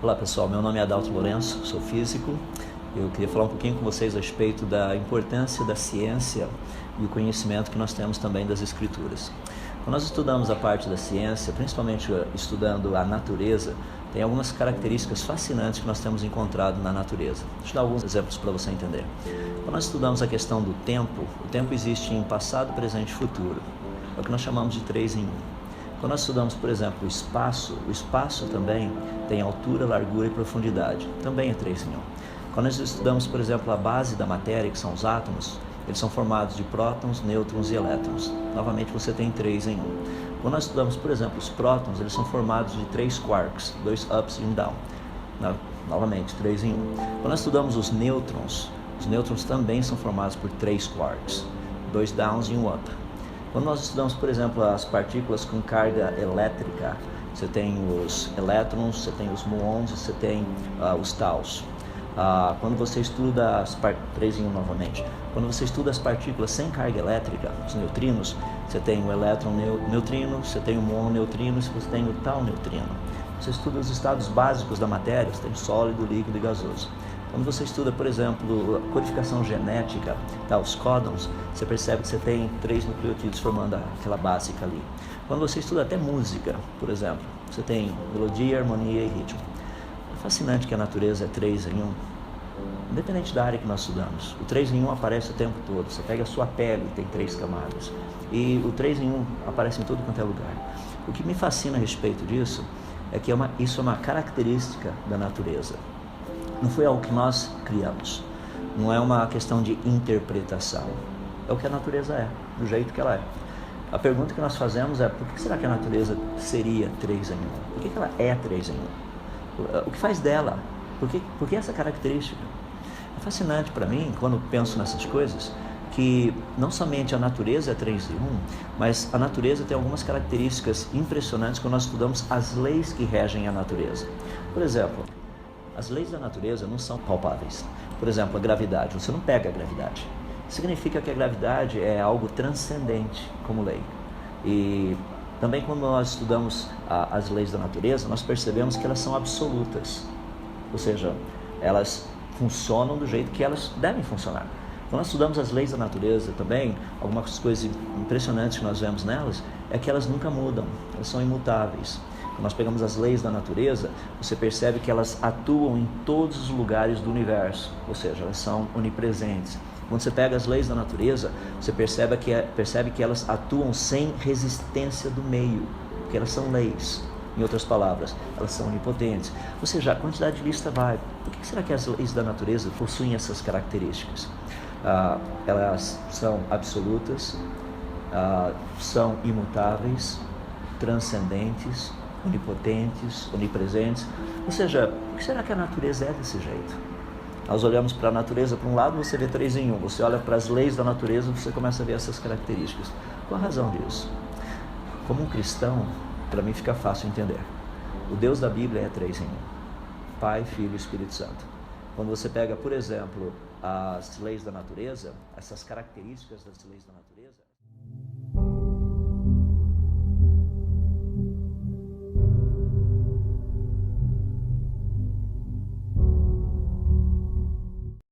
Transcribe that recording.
Olá pessoal, meu nome é Adalto Lourenço, sou físico. Eu queria falar um pouquinho com vocês a respeito da importância da ciência e o conhecimento que nós temos também das escrituras. Quando nós estudamos a parte da ciência, principalmente estudando a natureza, tem algumas características fascinantes que nós temos encontrado na natureza. Deixa eu dar alguns exemplos para você entender. Quando nós estudamos a questão do tempo, o tempo existe em passado, presente e futuro. É o que nós chamamos de 3 em 1. Quando nós estudamos, por exemplo, o espaço também tem altura, largura e profundidade. Também é 3 em 1. Quando nós estudamos, por exemplo, a base da matéria, que são os átomos, eles são formados de prótons, nêutrons e elétrons. Novamente, você tem 3 em 1. Quando nós estudamos, por exemplo, os prótons, eles são formados de 3 quarks, 2 ups e 1 down. Novamente, 3 em 1. Quando nós estudamos os nêutrons também são formados por 3 quarks, 2 downs e 1 up. Quando nós estudamos, por exemplo, as partículas com carga elétrica, você tem os elétrons, você tem os muons e você tem os taus. Quando você estuda 3 em 1 novamente, quando você estuda as partículas sem carga elétrica, os neutrinos, você tem o elétron neutrino, você tem o muon neutrino e você tem o tau neutrino. Você estuda os estados básicos da matéria, você tem sólido, líquido e gasoso. Quando você estuda, por exemplo, a codificação genética, os códons, você percebe que você tem 3 nucleotídeos formando aquela básica ali. Quando você estuda até música, por exemplo, você tem melodia, harmonia e ritmo. É fascinante que a natureza é 3 em 1. Independente da área que nós estudamos, o 3 em 1 aparece o tempo todo. Você pega a sua pele, tem 3 camadas. E o 3 em 1 aparece em todo quanto é lugar. O que me fascina a respeito disso é que isso é uma característica da natureza. Não foi algo que nós criamos. Não é uma questão de interpretação. É o que a natureza é, do jeito que ela é. A pergunta que nós fazemos é: por que será que a natureza seria 3 em 1? Por que ela é 3 em 1? O que faz dela? Por que essa característica? É fascinante para mim, quando penso nessas coisas, que não somente a natureza é 3 em 1, mas a natureza tem algumas características impressionantes quando nós estudamos as leis que regem a natureza. Por exemplo, as leis da natureza não são palpáveis. Por exemplo, a gravidade. Você não pega a gravidade. Significa que a gravidade é algo transcendente como lei. E também quando nós estudamos as leis da natureza, nós percebemos que elas são absolutas. Ou seja, elas funcionam do jeito que elas devem funcionar. Quando nós estudamos as leis da natureza também, algumas coisas impressionantes que nós vemos nelas é que elas nunca mudam, elas são imutáveis. Quando nós pegamos as leis da natureza, você percebe que elas atuam em todos os lugares do universo, ou seja, elas são onipresentes. Quando você pega as leis da natureza, você percebe que elas atuam sem resistência do meio, porque elas são leis. Em outras palavras, elas são onipotentes. Ou seja, a quantidade de lista vai. Por que será que as leis da natureza possuem essas características? Elas são absolutas, são imutáveis, transcendentes, onipotentes, onipresentes. Ou seja, por que será que a natureza é desse jeito? Nós olhamos para a natureza, por um lado você vê 3 em 1, você olha para as leis da natureza, você começa a ver essas características. Qual a razão disso? Como um cristão, para mim fica fácil entender. O Deus da Bíblia é 3 em 1. Pai, Filho e Espírito Santo. Quando você pega, por exemplo, as leis da natureza, essas características das leis da natureza,